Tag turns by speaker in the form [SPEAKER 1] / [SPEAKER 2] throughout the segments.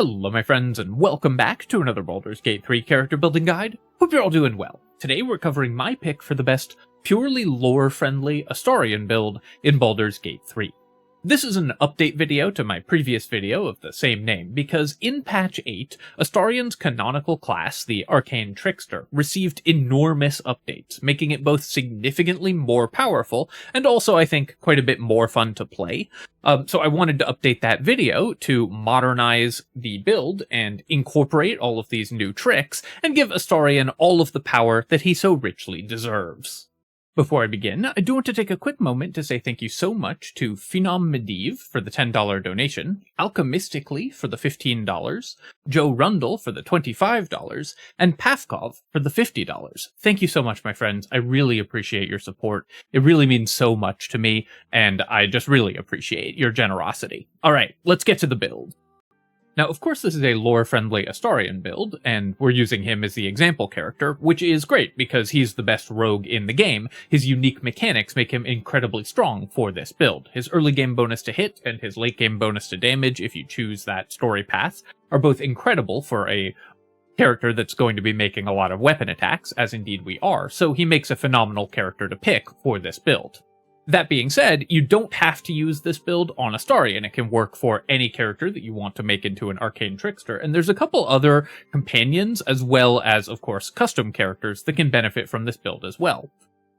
[SPEAKER 1] Hello my friends and welcome back to another Baldur's Gate 3 character building guide. Hope you're all doing well. Today we're covering my pick for the best purely lore-friendly Astarion build in Baldur's Gate 3. This is an update video to my previous video of the same name, because in patch 8, Astarion's canonical class, the Arcane Trickster, received enormous updates, making it both significantly more powerful, and also, I think, quite a bit more fun to play. So I wanted to update that video to modernize the build and incorporate all of these new tricks, and give Astarion all of the power that he so richly deserves. Before I begin, I do want to take a quick moment to say thank you so much to Phenom Medivh for the $10 donation, Alchemistically for the $15, Joe Rundle for the $25, and Pafkov for the $50. Thank you so much, my friends. I really appreciate your support. It really means so much to me, and I just really appreciate your generosity. Alright, let's get to the build. Now, of course, this is a lore-friendly Astarion build, and we're using him as the example character, which is great because he's the best rogue in the game. His unique mechanics make him incredibly strong for this build. His early game bonus to hit and his late game bonus to damage, if you choose that story path, are both incredible for a character that's going to be making a lot of weapon attacks, as indeed we are, so he makes a phenomenal character to pick for this build. That being said, you don't have to use this build on Astarion. It can work for any character that you want to make into an Arcane Trickster, and there's a couple other companions as well as, of course, custom characters that can benefit from this build as well.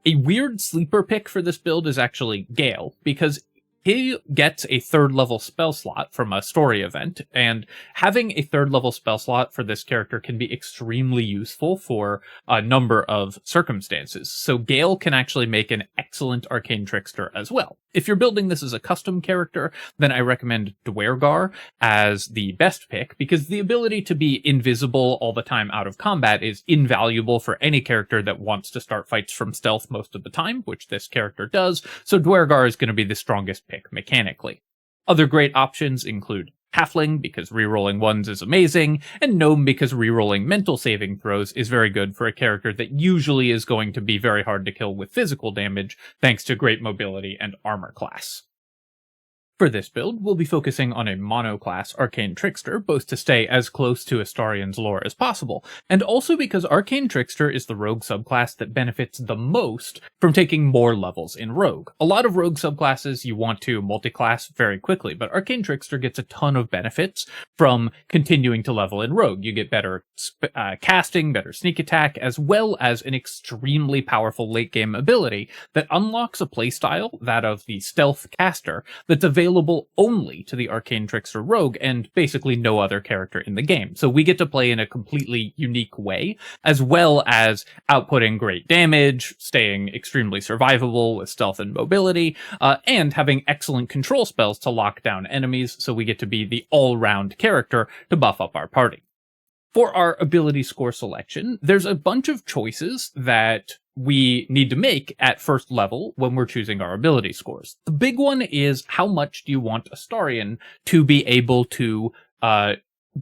[SPEAKER 1] A weird sleeper pick for this build is actually Gale, because he gets a 3rd level spell slot from a story event, and having a 3rd level spell slot for this character can be extremely useful for a number of circumstances. So Gale can actually make an excellent Arcane Trickster as well. If you're building this as a custom character, then I recommend Duergar as the best pick, because the ability to be invisible all the time out of combat is invaluable for any character that wants to start fights from stealth most of the time, which this character does, so Duergar is going to be the strongest pick mechanically. Other great options include Halfling, because rerolling ones is amazing, and Gnome, because rerolling mental saving throws is very good for a character that usually is going to be very hard to kill with physical damage, thanks to great mobility and armor class. For this build, we'll be focusing on a mono-class Arcane Trickster, both to stay as close to Astarion's lore as possible, and also because Arcane Trickster is the rogue subclass that benefits the most from taking more levels in rogue. A lot of rogue subclasses you want to multi-class very quickly, but Arcane Trickster gets a ton of benefits from continuing to level in rogue. You get better casting, better sneak attack, as well as an extremely powerful late-game ability that unlocks a playstyle, that of the Stealth Caster, that's available only to the Arcane Trickster Rogue and basically no other character in the game. So we get to play in a completely unique way, as well as outputting great damage, staying extremely survivable with stealth and mobility, and having excellent control spells to lock down enemies, so we get to be the all-round character to buff up our party. For our ability score selection, there's a bunch of choices that we need to make at first level when we're choosing our ability scores. The big one is, how much do you want Astarion to be able to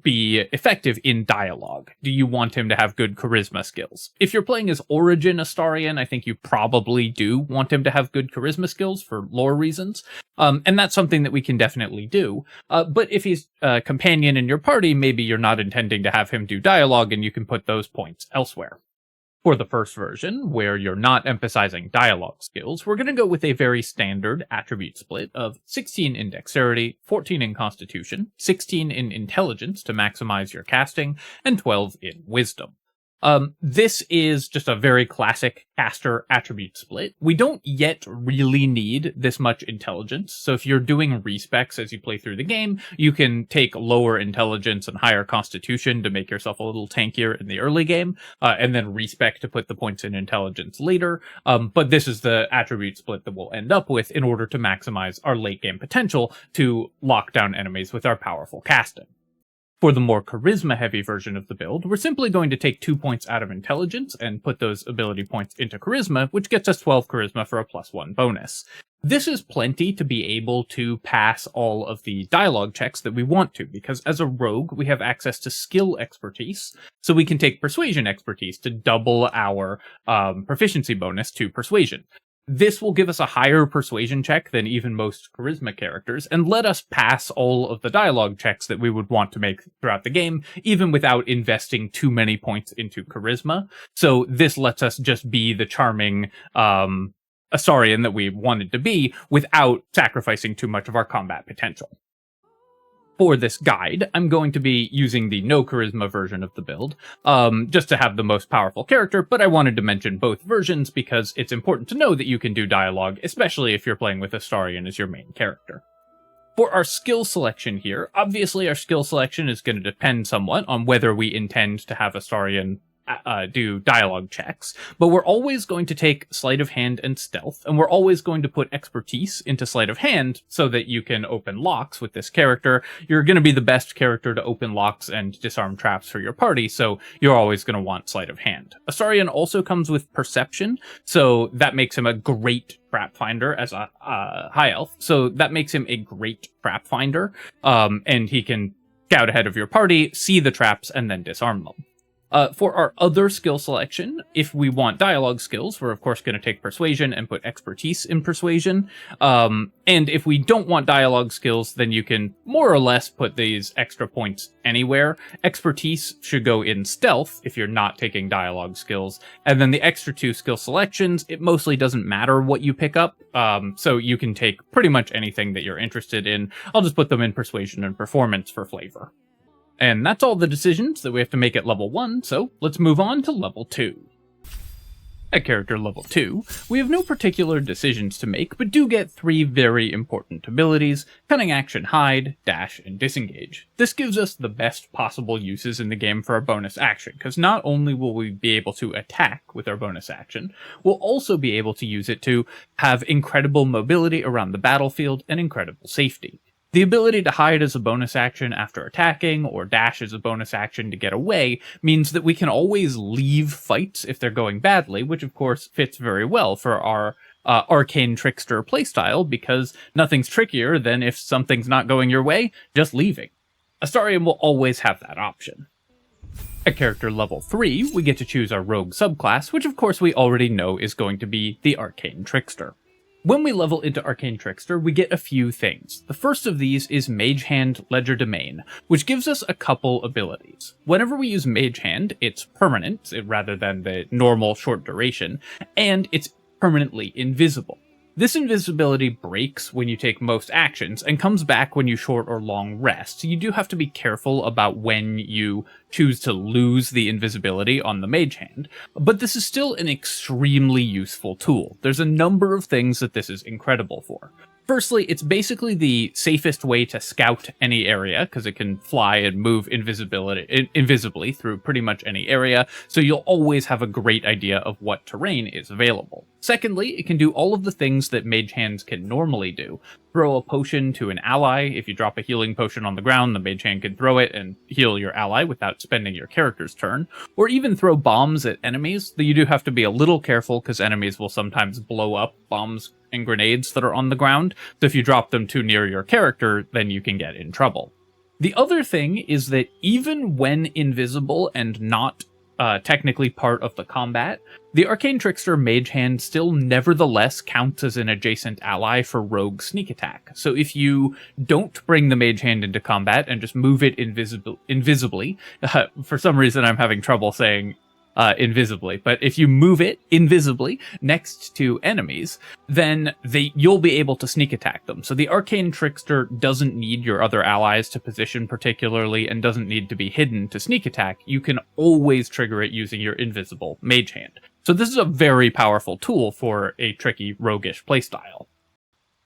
[SPEAKER 1] be effective in dialogue? Do you want him to have good charisma skills? If you're playing as Origin Astarion, I think you probably do want him to have good charisma skills for lore reasons, and that's something that we can definitely do. But if he's a companion in your party, maybe you're not intending to have him do dialogue, and you can put those points elsewhere. For the first version, where you're not emphasizing dialogue skills, we're going to go with a very standard attribute split of 16 in Dexterity, 14 in Constitution, 16 in Intelligence to maximize your casting, and 12 in Wisdom. This is just a very classic caster attribute split. We don't yet really need this much intelligence, so if you're doing respecs as you play through the game, you can take lower intelligence and higher constitution to make yourself a little tankier in the early game, and then respec to put the points in intelligence later, but this is the attribute split that we'll end up with in order to maximize our late game potential to lock down enemies with our powerful casting. For the more charisma-heavy version of the build, we're simply going to take 2 points out of intelligence and put those ability points into charisma, which gets us 12 charisma for a +1 bonus. This is plenty to be able to pass all of the dialogue checks that we want to, because as a rogue, we have access to skill expertise, so we can take persuasion expertise to double our proficiency bonus to persuasion. This will give us a higher persuasion check than even most charisma characters, and let us pass all of the dialogue checks that we would want to make throughout the game, even without investing too many points into charisma. So this lets us just be the charming Astarion that we wanted to be, without sacrificing too much of our combat potential. For this guide, I'm going to be using the no charisma version of the build, just to have the most powerful character, but I wanted to mention both versions because it's important to know that you can do dialogue, especially if you're playing with Astarion as your main character. For our skill selection here, obviously our skill selection is going to depend somewhat on whether we intend to have Astarion do dialogue checks, but we're always going to take sleight of hand and stealth, and we're always going to put expertise into sleight of hand so that you can open locks with this character. You're going to be the best character to open locks and disarm traps for your party, so you're always going to want sleight of hand. Astarion also comes with perception, so that makes him a great trap finder as a high elf, so that makes him a great trap finder, and he can scout ahead of your party, see the traps, and then disarm them. For our other skill selection, if we want dialogue skills, we're of course going to take persuasion and put expertise in persuasion. And if we don't want dialogue skills, then you can more or less put these extra points anywhere. Expertise should go in stealth if you're not taking dialogue skills. And then the extra 2 skill selections, it mostly doesn't matter what you pick up. So you can take pretty much anything that you're interested in. I'll just put them in persuasion and performance for flavor. And that's all the decisions that we have to make at level 1, so let's move on to level 2. At character level 2, we have no particular decisions to make, but do get 3 very important abilities: Cunning Action Hide, Dash, and Disengage. This gives us the best possible uses in the game for our bonus action, because not only will we be able to attack with our bonus action, we'll also be able to use it to have incredible mobility around the battlefield and incredible safety. The ability to hide as a bonus action after attacking, or dash as a bonus action to get away, means that we can always leave fights if they're going badly, which of course fits very well for our Arcane Trickster playstyle, because nothing's trickier than if something's not going your way, just leaving. Astarion will always have that option. At character level 3, we get to choose our Rogue subclass, which of course we already know is going to be the Arcane Trickster. When we level into Arcane Trickster, we get a few things. The first of these is Mage Hand Legerdemain, which gives us a couple abilities. Whenever we use Mage Hand, it's permanent, rather than the normal short duration, and it's permanently invisible. This invisibility breaks when you take most actions, and comes back when you short or long rest, so you do have to be careful about when you choose to lose the invisibility on the Mage Hand, but this is still an extremely useful tool. There's a number of things that this is incredible for. Firstly, it's basically the safest way to scout any area, because it can fly and move invisibly through pretty much any area, so you'll always have a great idea of what terrain is available. Secondly, it can do all of the things that Mage Hands can normally do. Throw a potion to an ally. If you drop a healing potion on the ground, the Mage Hand can throw it and heal your ally without spending your character's turn. Or even throw bombs at enemies, though you do have to be a little careful because enemies will sometimes blow up bombs and grenades that are on the ground, so if you drop them too near your character, then you can get in trouble. The other thing is that even when invisible and not technically part of the combat, the Arcane Trickster Mage Hand still nevertheless counts as an adjacent ally for Rogue Sneak Attack. So if you don't bring the Mage Hand into combat and just move it invisibly, for some reason I'm having trouble saying invisibly, but if you move it invisibly next to enemies, then you'll be able to sneak attack them. So the Arcane Trickster doesn't need your other allies to position particularly, and doesn't need to be hidden to sneak attack. You can always trigger it using your invisible Mage Hand. So this is a very powerful tool for a tricky roguish playstyle.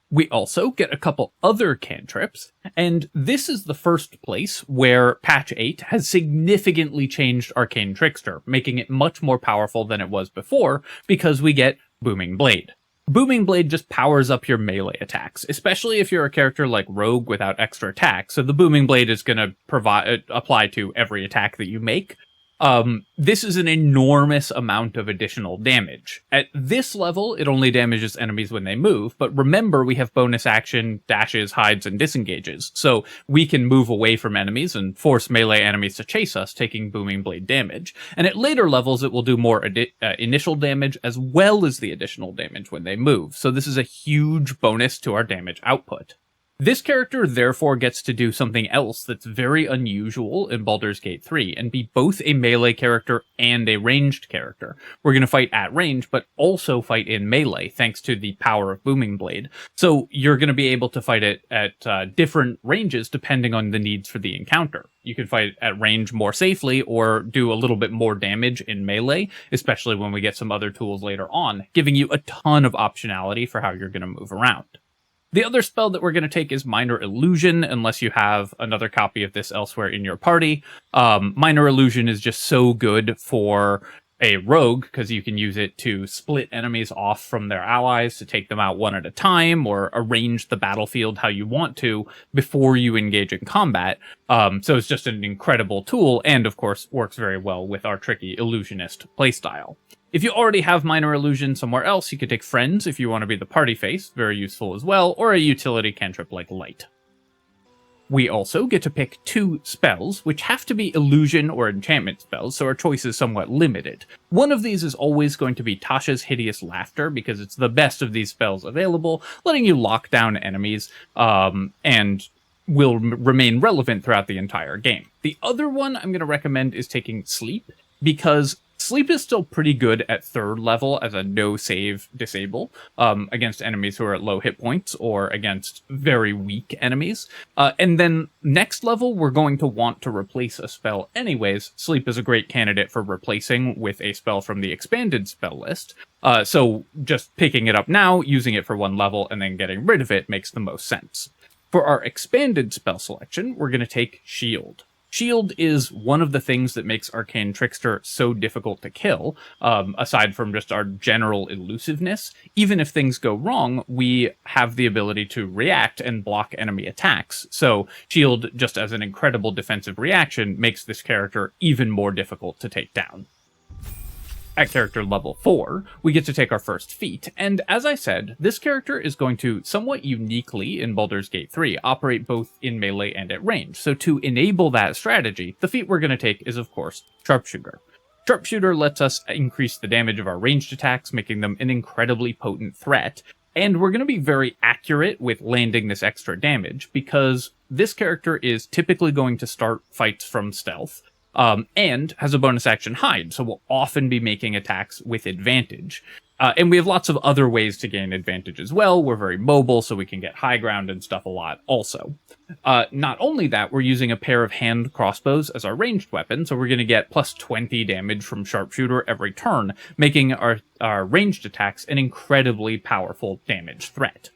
[SPEAKER 1] We also get a couple other cantrips, and this is the first place where patch 8 has significantly changed Arcane Trickster, making it much more powerful than it was before, because we get Booming Blade. Booming Blade just powers up your melee attacks, especially if you're a character like Rogue without extra attack, so the Booming Blade is going to apply to every attack that you make. This is an enormous amount of additional damage. At this level, it only damages enemies when they move, but remember we have bonus action, dashes, hides, and disengages, so we can move away from enemies and force melee enemies to chase us, taking Booming Blade damage. And at later levels, it will do more initial damage as well as the additional damage when they move, so this is a huge bonus to our damage output. This character therefore gets to do something else that's very unusual in Baldur's Gate 3, and be both a melee character and a ranged character. We're going to fight at range, but also fight in melee, thanks to the power of Booming Blade. So you're going to be able to fight it at different ranges depending on the needs for the encounter. You can fight at range more safely, or do a little bit more damage in melee, especially when we get some other tools later on, giving you a ton of optionality for how you're going to move around. The other spell that we're going to take is Minor Illusion, unless you have another copy of this elsewhere in your party. Minor Illusion is just so good for a rogue, because you can use it to split enemies off from their allies, to take them out one at a time, or arrange the battlefield how you want to before you engage in combat. So it's just an incredible tool, and of course works very well with our tricky illusionist playstyle. If you already have Minor Illusion somewhere else, you could take Friends if you want to be the party face, very useful as well, or a utility cantrip like Light. We also get to pick 2 spells, which have to be illusion or enchantment spells, so our choice is somewhat limited. One of these is always going to be Tasha's Hideous Laughter, because it's the best of these spells available, letting you lock down enemies, and will remain relevant throughout the entire game. The other one I'm going to recommend is taking Sleep, because Sleep is still pretty good at 3rd level as a no-save disable against enemies who are at low hit points or against very weak enemies. And then next level, we're going to want to replace a spell anyways. Sleep is a great candidate for replacing with a spell from the expanded spell list. So just picking it up now, using it for 1 level, and then getting rid of it makes the most sense. For our expanded spell selection, we're going to take Shield. Shield is one of the things that makes Arcane Trickster so difficult to kill, aside from just our general elusiveness. Even if things go wrong, we have the ability to react and block enemy attacks, so Shield, just as an incredible defensive reaction, makes this character even more difficult to take down. At character level 4, we get to take our first feat, and as I said, this character is going to, somewhat uniquely in Baldur's Gate 3, operate both in melee and at range. So to enable that strategy, the feat we're going to take is, of course, Sharpshooter. Sharpshooter lets us increase the damage of our ranged attacks, making them an incredibly potent threat, and we're going to be very accurate with landing this extra damage, because this character is typically going to start fights from stealth, and has a bonus action hide, so we'll often be making attacks with advantage. And we have lots of other ways to gain advantage as well. We're very mobile, so we can get high ground and stuff a lot also. Not only that, we're using a pair of hand crossbows as our ranged weapon, so we're going to get plus 20 damage from Sharpshooter every turn, making our ranged attacks an incredibly powerful damage threat.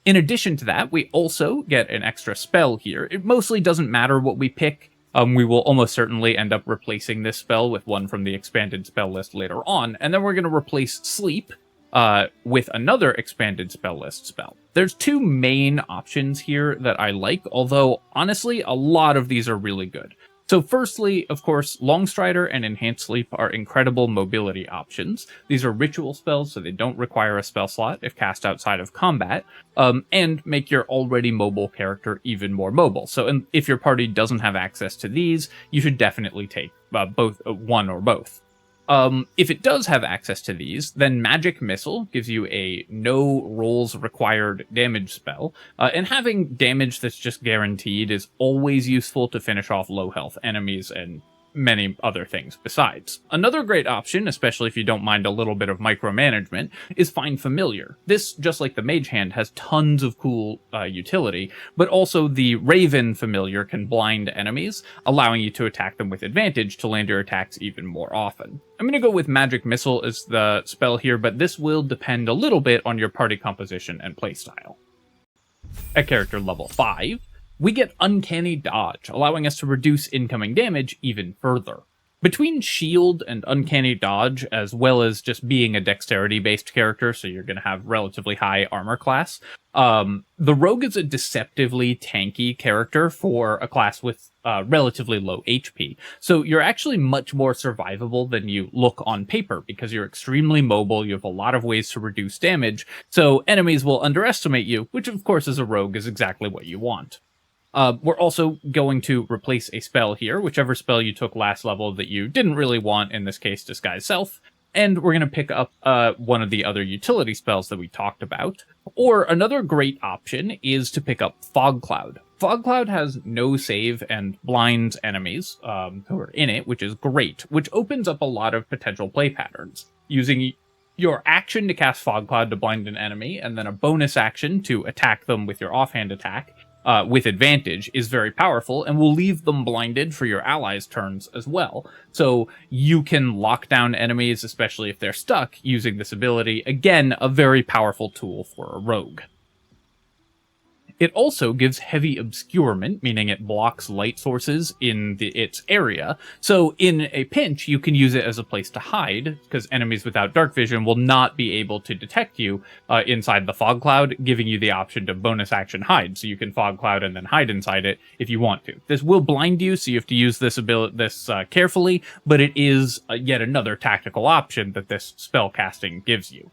[SPEAKER 1] In addition to that, we also get an extra spell here. It mostly doesn't matter what we pick. We will almost certainly end up replacing this spell with one from the expanded spell list later on, and then we're going to replace Sleep with another expanded spell list spell. There's 2 main options here that I like, although honestly, a lot of these are really good. So firstly, of course, Longstrider and Enhanced Sleep are incredible mobility options. These are ritual spells, so they don't require a spell slot if cast outside of combat, and make your already mobile character even more mobile. So if your party doesn't have access to these, you should definitely take one or both. If it does have access to these, then Magic Missile gives you a no rolls required damage spell, and having damage that's just guaranteed is always useful to finish off low health enemies and many other things besides. Another great option, especially if you don't mind a little bit of micromanagement, is Find Familiar. This, just like the Mage Hand, has tons of cool utility, but also the Raven Familiar can blind enemies, allowing you to attack them with advantage to land your attacks even more often. I'm going to go with Magic Missile as the spell here, but this will depend a little bit on your party composition and playstyle. At character level 5, we get Uncanny Dodge, allowing us to reduce incoming damage even further. Between shield and uncanny dodge, as well as just being a dexterity-based character, so you're going to have relatively high armor class, the rogue is a deceptively tanky character for a class with relatively low HP. So you're actually much more survivable than you look on paper, because you're extremely mobile, you have a lot of ways to reduce damage, so enemies will underestimate you, which of course as a rogue is exactly what you want. We're also going to replace a spell here, whichever spell you took last level that you didn't really want, in this case, Disguise Self, and we're going to pick up one of the other utility spells that we talked about. Or another great option is to pick up Fog Cloud. Fog Cloud has no save and blinds enemies who are in it, which is great, which opens up a lot of potential play patterns. Using your action to cast Fog Cloud to blind an enemy, and then a bonus action to attack them with your offhand attack, with advantage, is very powerful and will leave them blinded for your allies' turns as well. So you can lock down enemies, especially if they're stuck, using this ability. Again, a very powerful tool for a rogue. It also gives heavy obscurement, meaning it blocks light sources in its area. So in a pinch, you can use it as a place to hide, because enemies without dark vision will not be able to detect you inside the fog cloud, giving you the option to bonus action hide. So you can fog cloud and then hide inside it if you want to. This will blind you, so you have to use this carefully, but it is yet another tactical option that this spell casting gives you.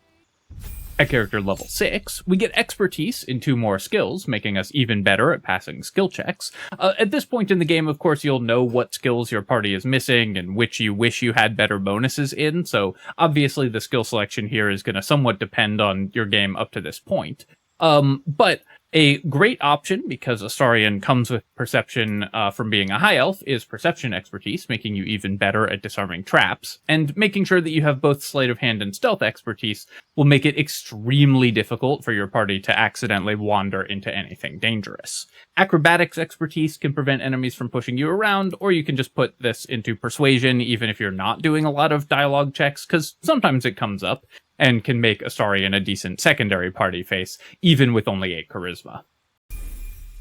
[SPEAKER 1] At character level 6, we get expertise in 2 more skills, making us even better at passing skill checks. At this point in the game, of course, you'll know what skills your party is missing and which you wish you had better bonuses in, so obviously the skill selection here is going to somewhat depend on your game up to this point. But a great option, because Astarion comes with perception from being a high elf, is perception expertise, making you even better at disarming traps, and making sure that you have both sleight of hand and stealth expertise will make it extremely difficult for your party to accidentally wander into anything dangerous. Acrobatics expertise can prevent enemies from pushing you around, or you can just put this into persuasion even if you're not doing a lot of dialogue checks, because sometimes it comes up, and can make Astarion a decent secondary party face, even with only 8 charisma.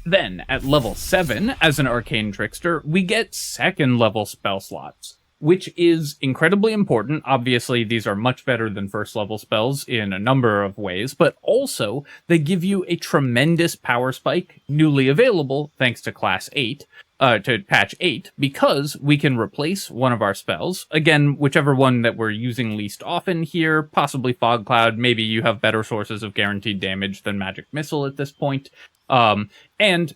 [SPEAKER 1] Then, at level 7, as an Arcane Trickster, we get 2nd level spell slots, which is incredibly important. Obviously, these are much better than 1st level spells in a number of ways, but also they give you a tremendous power spike, newly available thanks to Class 8, to patch 8, because we can replace one of our spells. Again, whichever one that we're using least often here, possibly Fog Cloud. Maybe you have better sources of guaranteed damage than Magic Missile at this point. And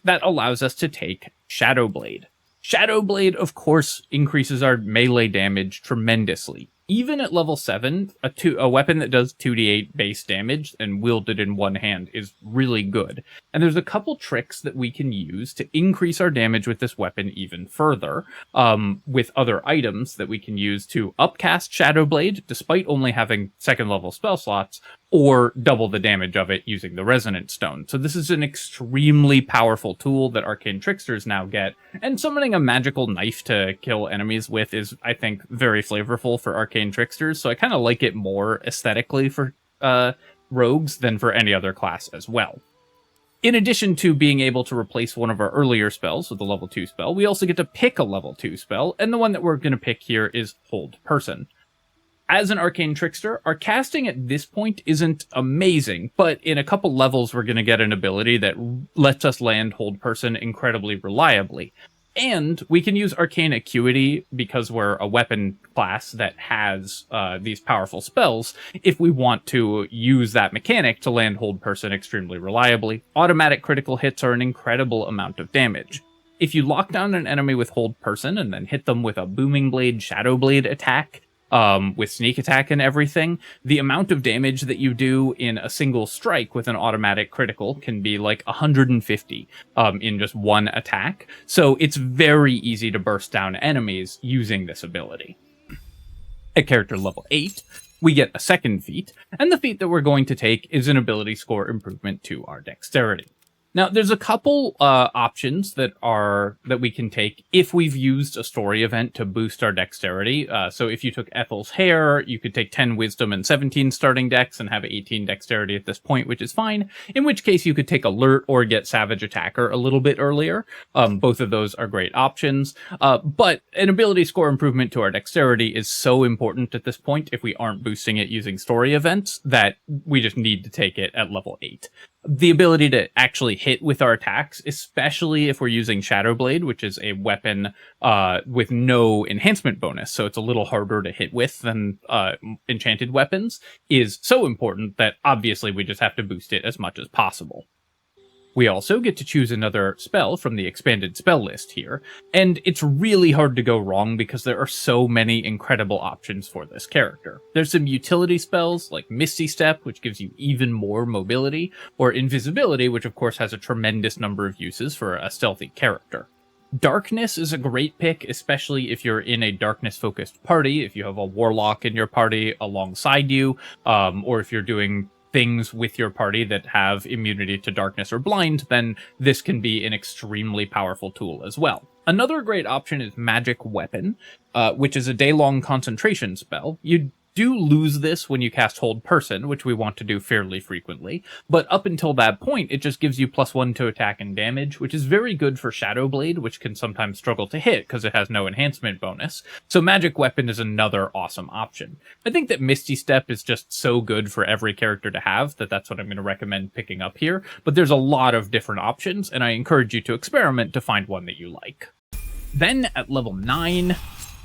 [SPEAKER 1] that allows us to take Shadow Blade. Shadow Blade, of course, increases our melee damage tremendously. Even at level 7, a weapon that does 2d8 base damage and wielded in one hand is really good. And there's a couple tricks that we can use to increase our damage with this weapon even further, with other items that we can use to upcast Shadow Blade, despite only having 2nd level spell slots, or double the damage of it using the Resonant Stone. So this is an extremely powerful tool that Arcane Tricksters now get, and summoning a magical knife to kill enemies with is, I think, very flavorful for Arcane Tricksters, so I kind of like it more aesthetically for rogues than for any other class as well. In addition to being able to replace one of our earlier spells with a level 2 spell, we also get to pick a level 2 spell, and the one that we're going to pick here is Hold Person. As an Arcane Trickster, our casting at this point isn't amazing, but in a couple levels we're going to get an ability that lets us land Hold Person incredibly reliably. And we can use Arcane Acuity, because we're a weapon class that has these powerful spells, if we want to use that mechanic to land Hold Person extremely reliably. Automatic critical hits are an incredible amount of damage. If you lock down an enemy with Hold Person and then hit them with a Booming Blade, Shadow Blade attack, with sneak attack and everything, the amount of damage that you do in a single strike with an automatic critical can be like 150 in just one attack. So it's very easy to burst down enemies using this ability. At character level 8, we get a 2nd feat, and the feat that we're going to take is an ability score improvement to our dexterity. Now, there's a couple options that we can take if we've used a story event to boost our dexterity. So if you took Ethel's Hair, you could take 10 Wisdom and 17 starting dex and have 18 dexterity at this point, which is fine. In which case, you could take Alert or get Savage Attacker a little bit earlier. Both of those are great options. But an ability score improvement to our dexterity is so important at this point if we aren't boosting it using story events that we just need to take it at level 8. The ability to actually hit with our attacks, especially if we're using Shadow Blade, which is a weapon with no enhancement bonus, so it's a little harder to hit with than enchanted weapons, is so important that obviously we just have to boost it as much as possible. We also get to choose another spell from the expanded spell list here, and it's really hard to go wrong because there are so many incredible options for this character. There's some utility spells like Misty Step, which gives you even more mobility, or Invisibility, which of course has a tremendous number of uses for a stealthy character. Darkness is a great pick, especially if you're in a darkness-focused party, if you have a warlock in your party alongside you, or if you're doing things with your party that have immunity to darkness or blind, then this can be an extremely powerful tool as well. Another great option is Magic Weapon, which is a day-long concentration spell. You do lose this when you cast Hold Person, which we want to do fairly frequently, but up until that point, it just gives you +1 to attack and damage, which is very good for Shadow Blade, which can sometimes struggle to hit because it has no enhancement bonus. So Magic Weapon is another awesome option. I think that Misty Step is just so good for every character to have that that's what I'm going to recommend picking up here, but there's a lot of different options, and I encourage you to experiment to find one that you like. Then at level 9,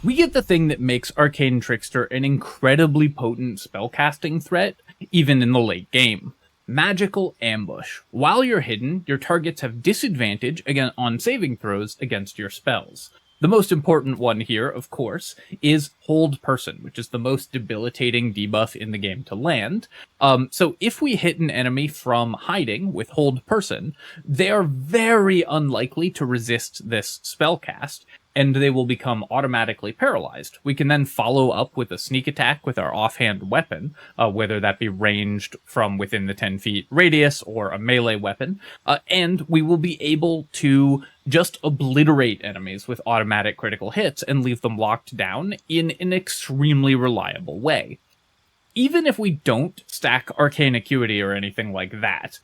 [SPEAKER 1] we get the thing that makes Arcane Trickster an incredibly potent spellcasting threat, even in the late game. Magical Ambush. While you're hidden, your targets have disadvantage on saving throws against your spells. The most important one here, of course, is Hold Person, which is the most debilitating debuff in the game to land. So if we hit an enemy from hiding with Hold Person, they are very unlikely to resist this spellcast, and they will become automatically paralyzed. We can then follow up with a sneak attack with our offhand weapon, whether that be ranged from within the 10 feet radius or a melee weapon, and we will be able to just obliterate enemies with automatic critical hits and leave them locked down in an extremely reliable way. Even if we don't stack Arcane Acuity or anything like that,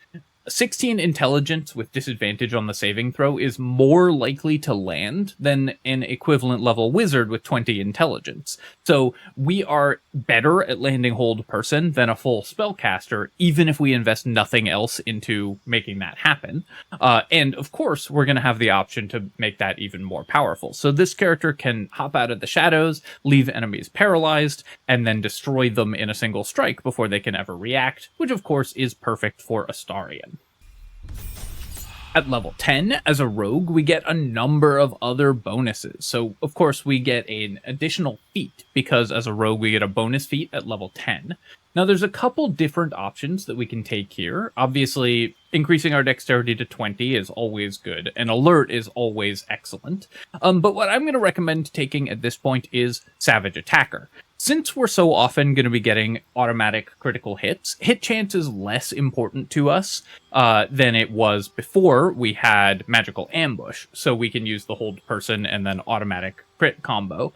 [SPEAKER 1] 16 intelligence with disadvantage on the saving throw is more likely to land than an equivalent level wizard with 20 intelligence. So we are better at landing Hold Person than a full spellcaster, even if we invest nothing else into making that happen. And of course, we're going to have the option to make that even more powerful. So this character can hop out of the shadows, leave enemies paralyzed, and then destroy them in a single strike before they can ever react, which of course is perfect for Astarion. At level 10, as a rogue, we get a number of other bonuses. So, of course, we get an additional feat, because as a rogue, we get a bonus feat at level 10. Now, there's a couple different options that we can take here. Obviously, increasing our dexterity to 20 is always good, and alert is always excellent. But what I'm going to recommend taking at this point is Savage Attacker. Since we're so often going to be getting automatic critical hits, hit chance is less important to us than it was before we had Magical Ambush, so we can use the Hold Person and then automatic crit combo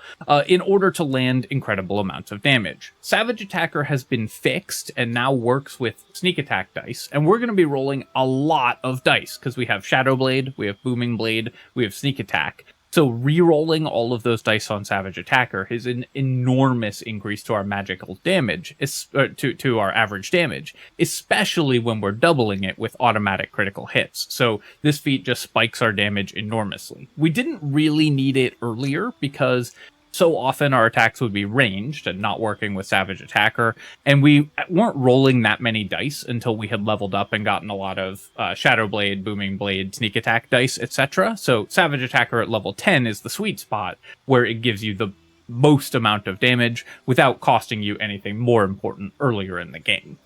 [SPEAKER 1] in order to land incredible amounts of damage. Savage Attacker has been fixed and now works with sneak attack dice, and we're going to be rolling a lot of dice because we have Shadow Blade, we have Booming Blade, we have sneak attack. So re-rolling all of those dice on Savage Attacker is an enormous increase to our magical damage, to our average damage, especially when we're doubling it with automatic critical hits. So this feat just spikes our damage enormously. We didn't really need it earlier because so often our attacks would be ranged and not working with Savage Attacker, and we weren't rolling that many dice until we had leveled up and gotten a lot of Shadow Blade, Booming Blade, Sneak Attack dice, etc. So Savage Attacker at level 10 is the sweet spot, where it gives you the most amount of damage without costing you anything more important earlier in the game.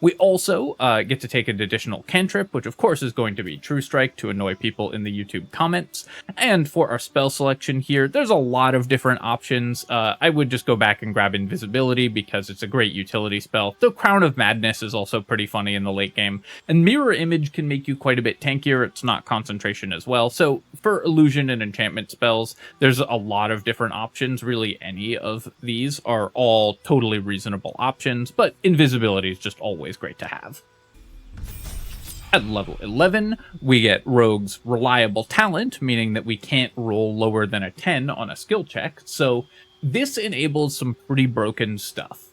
[SPEAKER 1] We also get to take an additional cantrip, which of course is going to be True Strike to annoy people in the YouTube comments. And for our spell selection here, there's a lot of different options. I would just go back and grab Invisibility because it's a great utility spell, though Crown of Madness is also pretty funny in the late game. And Mirror Image can make you quite a bit tankier. It's not concentration as well. So for illusion and enchantment spells, there's a lot of different options. Really, any of these are all totally reasonable options, but Invisibility is just always great to have. At level 11, we get Rogue's Reliable Talent, meaning that we can't roll lower than a 10 on a skill check, so this enables some pretty broken stuff.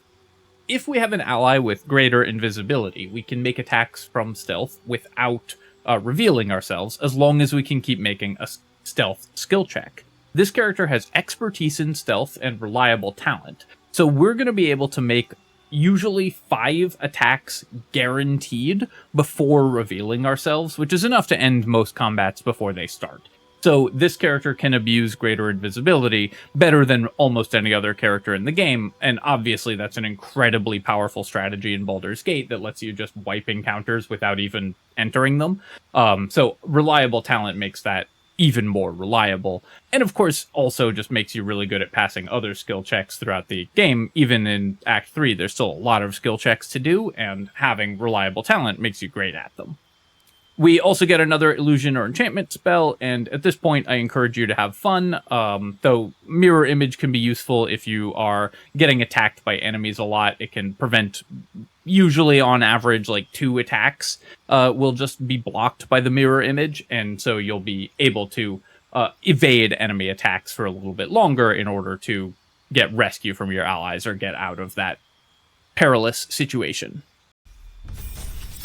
[SPEAKER 1] If we have an ally with greater invisibility, we can make attacks from stealth without revealing ourselves, as long as we can keep making a stealth skill check. This character has expertise in stealth and reliable talent, so we're going to be able to make usually 5 attacks guaranteed before revealing ourselves, which is enough to end most combats before they start. So this character can abuse greater invisibility better than almost any other character in the game, and obviously that's an incredibly powerful strategy in Baldur's Gate that lets you just wipe encounters without even entering them. So reliable talent makes that even more reliable, and of course also just makes you really good at passing other skill checks throughout the game. Even in Act 3, there's still a lot of skill checks to do, and having reliable talent makes you great at them. We also get another illusion or enchantment spell, and at this point I encourage you to have fun, though Mirror Image can be useful if you are getting attacked by enemies a lot. It can prevent, usually on average, like 2 attacks will just be blocked by the Mirror Image, and so you'll be able to evade enemy attacks for a little bit longer in order to get rescue from your allies or get out of that perilous situation.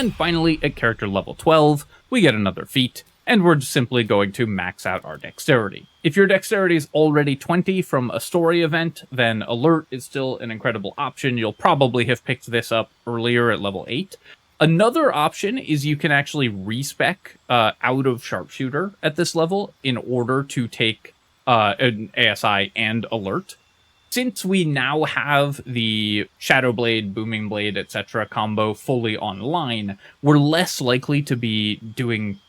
[SPEAKER 1] And finally, at character level 12, we get another feat, and we're simply going to max out our dexterity. If your dexterity is already 20 from a story event, then Alert is still an incredible option. You'll probably have picked this up earlier at level 8. Another option is you can actually respec out of Sharpshooter at this level in order to take an ASI and Alert. Since we now have the Shadow Blade, Booming Blade, etc. combo fully online, we're less likely to be doing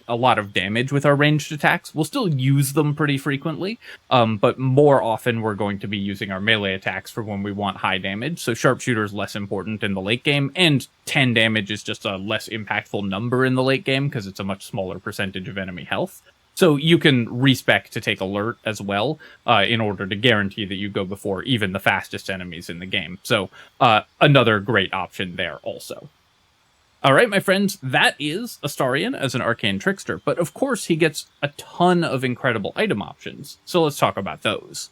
[SPEAKER 1] a lot of damage with our ranged attacks. We'll still use them pretty frequently, but more often we're going to be using our melee attacks for when we want high damage, so Sharpshooter is less important in the late game, and 10 damage is just a less impactful number in the late game because it's a much smaller percentage of enemy health. So you can respec to take Alert as well, in order to guarantee that you go before even the fastest enemies in the game. So another great option there also. Alright, my friends, that is Astarion as an Arcane Trickster, but of course he gets a ton of incredible item options, so let's talk about those.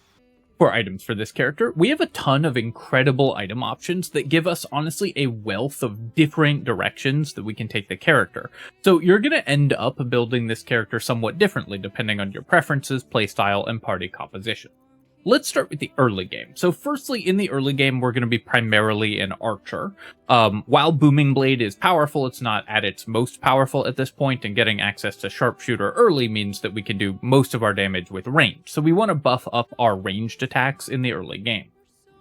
[SPEAKER 1] For items for this character, we have a ton of incredible item options that give us, honestly, a wealth of different directions that we can take the character. So you're going to end up building this character somewhat differently depending on your preferences, playstyle, and party composition. Let's start with the early game. So firstly, in the early game, we're going to be primarily an archer. While Booming Blade is powerful, it's not at its most powerful at this point, and getting access to Sharpshooter early means that we can do most of our damage with range. So we want to buff up our ranged attacks in the early game.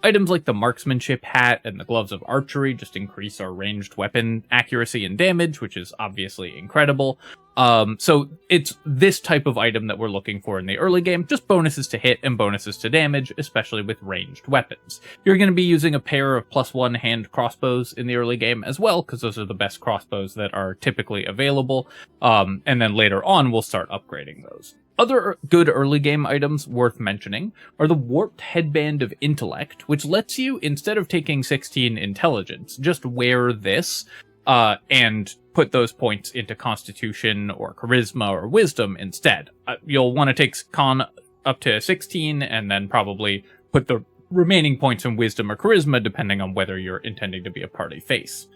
[SPEAKER 1] Items like the Marksmanship Hat and the Gloves of Archery just increase our ranged weapon accuracy and damage, which is obviously incredible. So it's this type of item that we're looking for in the early game, just bonuses to hit and bonuses to damage, especially with ranged weapons. You're going to be using a pair of +1 hand crossbows in the early game as well, because those are the best crossbows that are typically available, and then later on we'll start upgrading those. Other good early game items worth mentioning are the Warped Headband of Intellect, which lets you, instead of taking 16 intelligence, just wear this, and put those points into Constitution or Charisma or Wisdom instead. You'll want to take Con up to 16, and then probably put the remaining points in Wisdom or Charisma, depending on whether you're intending to be a party face.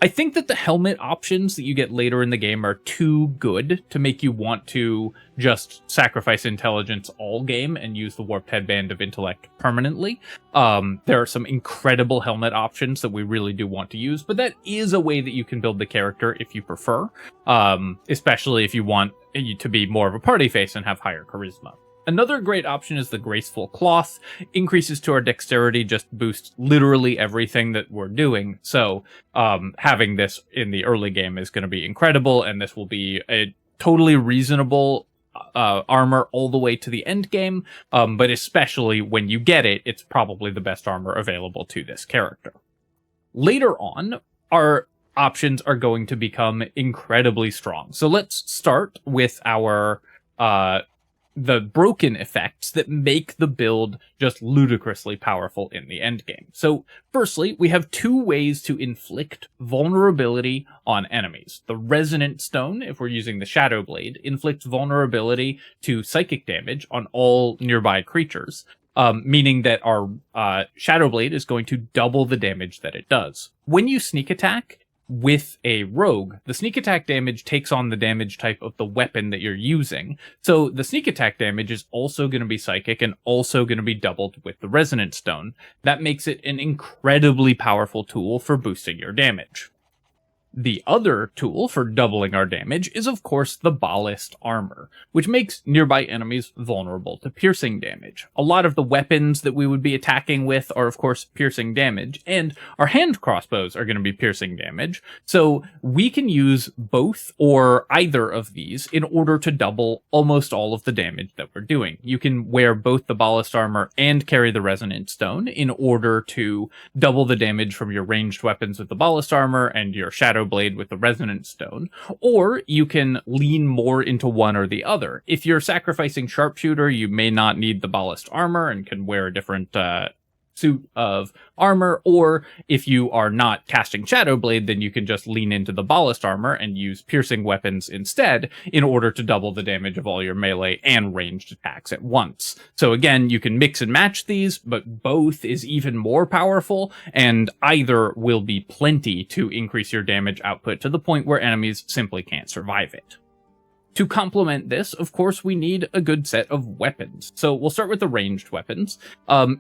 [SPEAKER 1] I think that the helmet options that you get later in the game are too good to make you want to just sacrifice intelligence all game and use the Warped Headband of Intellect permanently. There are some incredible helmet options that we really do want to use, but that is a way that you can build the character if you prefer, especially if you want to be more of a party face and have higher charisma. Another great option is the Graceful Cloth. Increases to our dexterity just boosts literally everything that we're doing. So having this in the early game is going to be incredible, and this will be a totally reasonable armor all the way to the end game. But especially when you get it, it's probably the best armor available to this character. Later on, our options are going to become incredibly strong. So let's start with our the broken effects that make the build just ludicrously powerful in the endgame. So, firstly, we have two ways to inflict vulnerability on enemies. The Resonant Stone, if we're using the Shadow Blade, inflicts vulnerability to psychic damage on all nearby creatures, meaning that our Shadow Blade is going to double the damage that it does. When you sneak attack with a rogue, the sneak attack damage takes on the damage type of the weapon that you're using. So the sneak attack damage is also going to be psychic and also going to be doubled with the Resonant Stone. That makes it an incredibly powerful tool for boosting your damage. The other tool for doubling our damage is, of course, the Ballast Armor, which makes nearby enemies vulnerable to piercing damage. A lot of the weapons that we would be attacking with are, of course, piercing damage, and our hand crossbows are going to be piercing damage, so we can use both or either of these in order to double almost all of the damage that we're doing. You can wear both the Ballast Armor and carry the Resonant Stone in order to double the damage from your ranged weapons with the Ballast Armor and your Shadow Blade with the Resonant Stone, or you can lean more into one or the other. If you're sacrificing Sharpshooter, you may not need the Ballast Armor and can wear a different suit of armor, or if you are not casting Shadow Blade, then you can just lean into the Ballast Armor and use piercing weapons instead in order to double the damage of all your melee and ranged attacks at once. So again, you can mix and match these, but both is even more powerful, and either will be plenty to increase your damage output to the point where enemies simply can't survive it. To complement this, of course, we need a good set of weapons. So we'll start with the ranged weapons.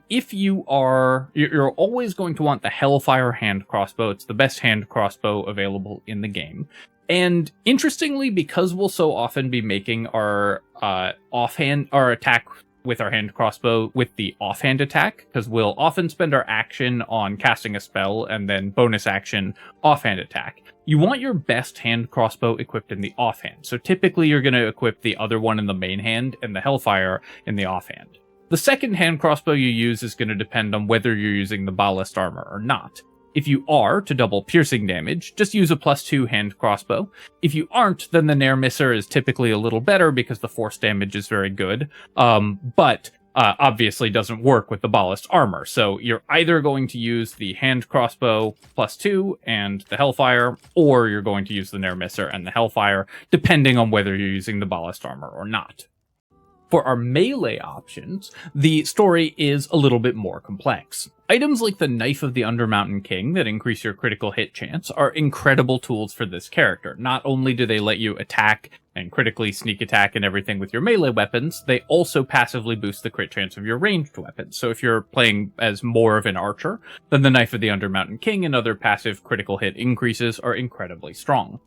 [SPEAKER 1] If you're always going to want the Hellfire hand crossbow. It's the best hand crossbow available in the game. And interestingly, because we'll so often be making our attack with our hand crossbow with the offhand attack, because we'll often spend our action on casting a spell and then bonus action offhand attack. You want your best hand crossbow equipped in the offhand, so typically you're going to equip the other one in the main hand and the Hellfire in the offhand. The second hand crossbow you use is going to depend on whether you're using the Ballast Armor or not. If you are, to double piercing damage, just use a +2 hand crossbow. If you aren't, then the Nair Misser is typically a little better because the force damage is very good, but obviously doesn't work with the Ballast Armor. So you're either going to use the hand crossbow +2 and the Hellfire, or you're going to use the Nair Misser and the Hellfire, depending on whether you're using the Ballast Armor or not. For our melee options, the story is a little bit more complex. Items like the Knife of the Undermountain King that increase your critical hit chance are incredible tools for this character. Not only do they let you attack and critically sneak attack and everything with your melee weapons, they also passively boost the crit chance of your ranged weapons. So if you're playing as more of an archer, then the Knife of the Undermountain King and other passive critical hit increases are incredibly strong.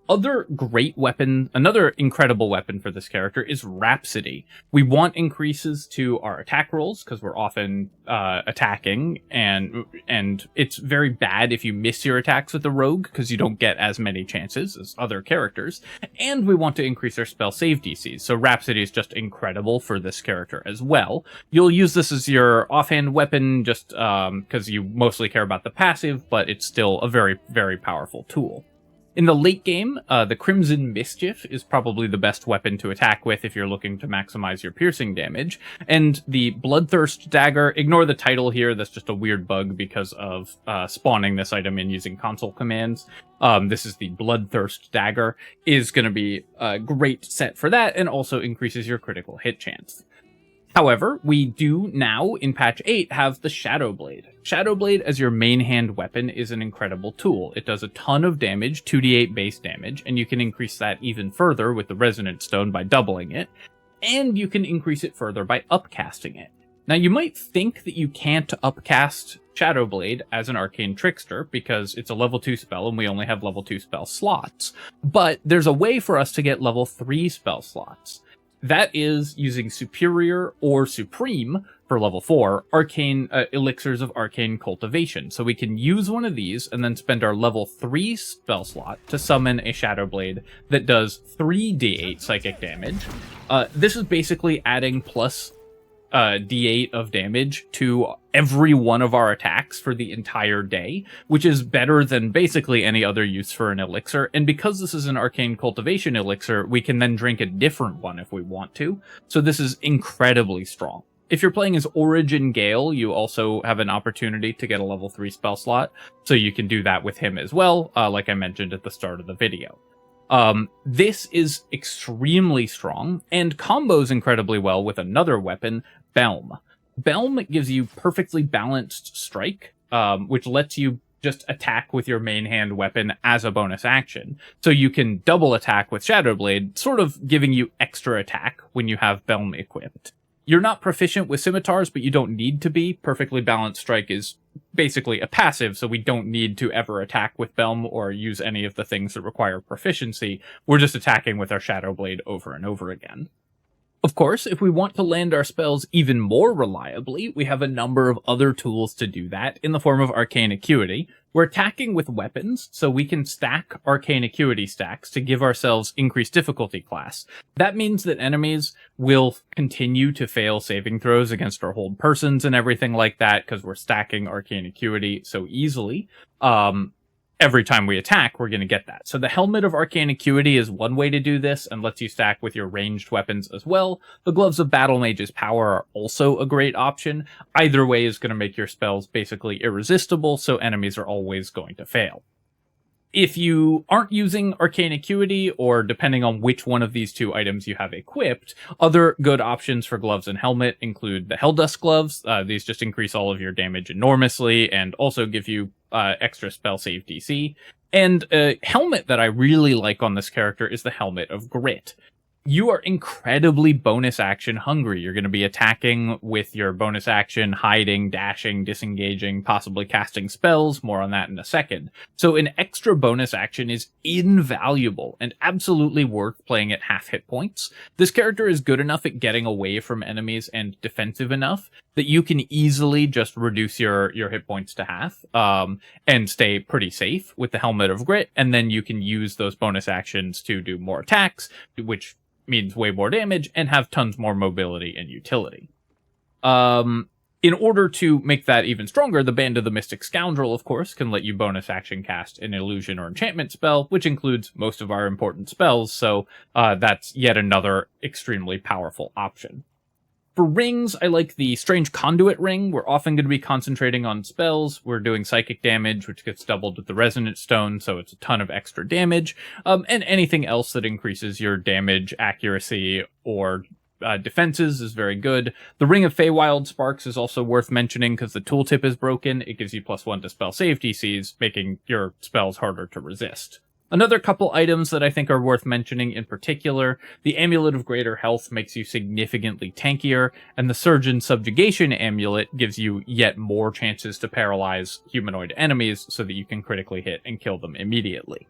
[SPEAKER 1] Another incredible weapon for this character is Rhapsody. We want increases to our attack rolls because we're often attacking, and it's very bad if you miss your attacks with the rogue because you don't get as many chances as other characters. And we want to increase our spell save DCs, so Rhapsody is just incredible for this character as well. You'll use this as your offhand weapon just because you mostly care about the passive, but it's still a very, very powerful tool. In the late game, the Crimson Mischief is probably the best weapon to attack with if you're looking to maximize your piercing damage. And the Bloodthirst Dagger, ignore the title here, that's just a weird bug because of spawning this item in using console commands. This is the Bloodthirst Dagger, is going to be a great set for that, and also increases your critical hit chance. However, we do now, in patch 8, have the Shadow Blade. Shadow Blade as your main hand weapon is an incredible tool. It does a ton of damage, 2d8 base damage, and you can increase that even further with the Resonant Stone by doubling it, and you can increase it further by upcasting it. Now, you might think that you can't upcast Shadow Blade as an Arcane Trickster because it's a level 2 spell and we only have level 2 spell slots, but there's a way for us to get level 3 spell slots. That is using Superior or Supreme for level 4 arcane elixirs of arcane cultivation. So we can use one of these and then spend our level 3 spell slot to summon a Shadow Blade that does 3d8 psychic damage. This is basically adding plus d8 of damage to every one of our attacks for the entire day, which is better than basically any other use for an elixir. And because this is an arcane cultivation elixir, we can then drink a different one if we want to. So this is incredibly strong. If you're playing as Origin Gale, you also have an opportunity to get a level 3 spell slot, so you can do that with him as well, like I mentioned at the start of the video. This is extremely strong, and combos incredibly well with another weapon, Belm. Belm gives you perfectly balanced strike, which lets you just attack with your main hand weapon as a bonus action. So you can double attack with Shadow Blade, sort of giving you extra attack when you have Belm equipped. You're not proficient with scimitars, but you don't need to be. Perfectly balanced strike is basically a passive, so we don't need to ever attack with Belm or use any of the things that require proficiency. We're just attacking with our Shadow Blade over and over again. Of course, if we want to land our spells even more reliably, we have a number of other tools to do that in the form of Arcane Acuity. We're attacking with weapons, so we can stack Arcane Acuity stacks to give ourselves increased difficulty class. That means that enemies will continue to fail saving throws against our hold persons and everything like that, because we're stacking Arcane Acuity so easily. Every time we attack, we're going to get that. So the Helmet of Arcane Acuity is one way to do this and lets you stack with your ranged weapons as well. The Gloves of Battle Mage's Power are also a great option. Either way is going to make your spells basically irresistible, so enemies are always going to fail. If you aren't using Arcane Acuity, or depending on which one of these two items you have equipped, other good options for gloves and helmet include the Helldust gloves. These just increase all of your damage enormously and also give you extra spell save DC. And a helmet that I really like on this character is the Helmet of Grit. You are incredibly bonus action hungry. You're going to be attacking with your bonus action, hiding, dashing, disengaging, possibly casting spells. More on that in a second. So an extra bonus action is invaluable and absolutely worth playing at half hit points. This character is good enough at getting away from enemies and defensive enough that you can easily just reduce your hit points to half and stay pretty safe with the Helmet of Grit. And then you can use those bonus actions to do more attacks, which means way more damage, and have tons more mobility and utility. In order to make that even stronger, the Band of the Mystic Scoundrel, of course, can let you bonus action cast an illusion or enchantment spell, which includes most of our important spells, so that's yet another extremely powerful option. For rings, I like the Strange Conduit ring. We're often going to be concentrating on spells. We're doing psychic damage, which gets doubled with the Resonant Stone, so it's a ton of extra damage. And anything else that increases your damage, accuracy, or defenses is very good. The Ring of Feywild Sparks is also worth mentioning because the tooltip is broken. It gives you +1 to spell save DCs, making your spells harder to resist. Another couple items that I think are worth mentioning in particular, the Amulet of Greater Health makes you significantly tankier, and the Surgeon Subjugation Amulet gives you yet more chances to paralyze humanoid enemies so that you can critically hit and kill them immediately.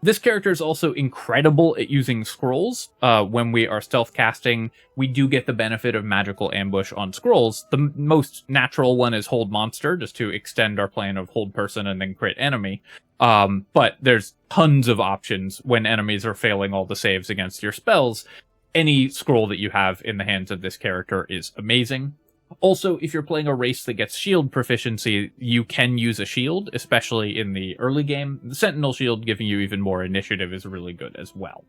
[SPEAKER 1] This character is also incredible at using scrolls. When we are stealth casting, we do get the benefit of magical ambush on scrolls. The most natural one is Hold Monster, just to extend our plan of Hold Person and then crit enemy. But there's tons of options when enemies are failing all the saves against your spells. Any scroll that you have in the hands of this character is amazing. Also, if you're playing a race that gets shield proficiency, you can use a shield, especially in the early game. The Sentinel Shield giving you even more initiative is really good as well.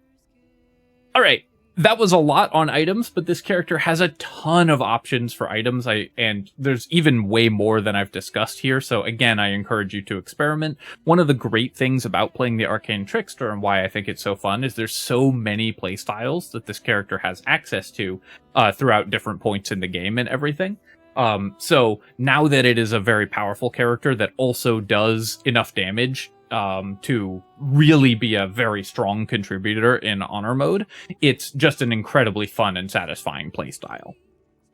[SPEAKER 1] Alright, that was a lot on items, but this character has a ton of options for items, and there's even way more than I've discussed here, so again, I encourage you to experiment. One of the great things about playing the Arcane Trickster, and why I think it's so fun, is there's so many playstyles that this character has access to throughout different points in the game and everything. So now that it is a very powerful character that also does enough damage to really be a very strong contributor in honor mode, it's just an incredibly fun and satisfying playstyle.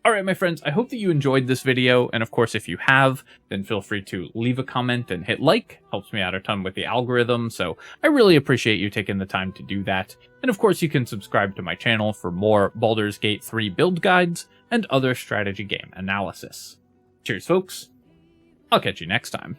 [SPEAKER 1] Alright, my friends, I hope that you enjoyed this video, and of course, if you have, then feel free to leave a comment and hit like. Helps me out a ton with the algorithm, so I really appreciate you taking the time to do that. And of course, you can subscribe to my channel for more Baldur's Gate 3 build guides and other strategy game analysis. Cheers, folks. I'll catch you next time.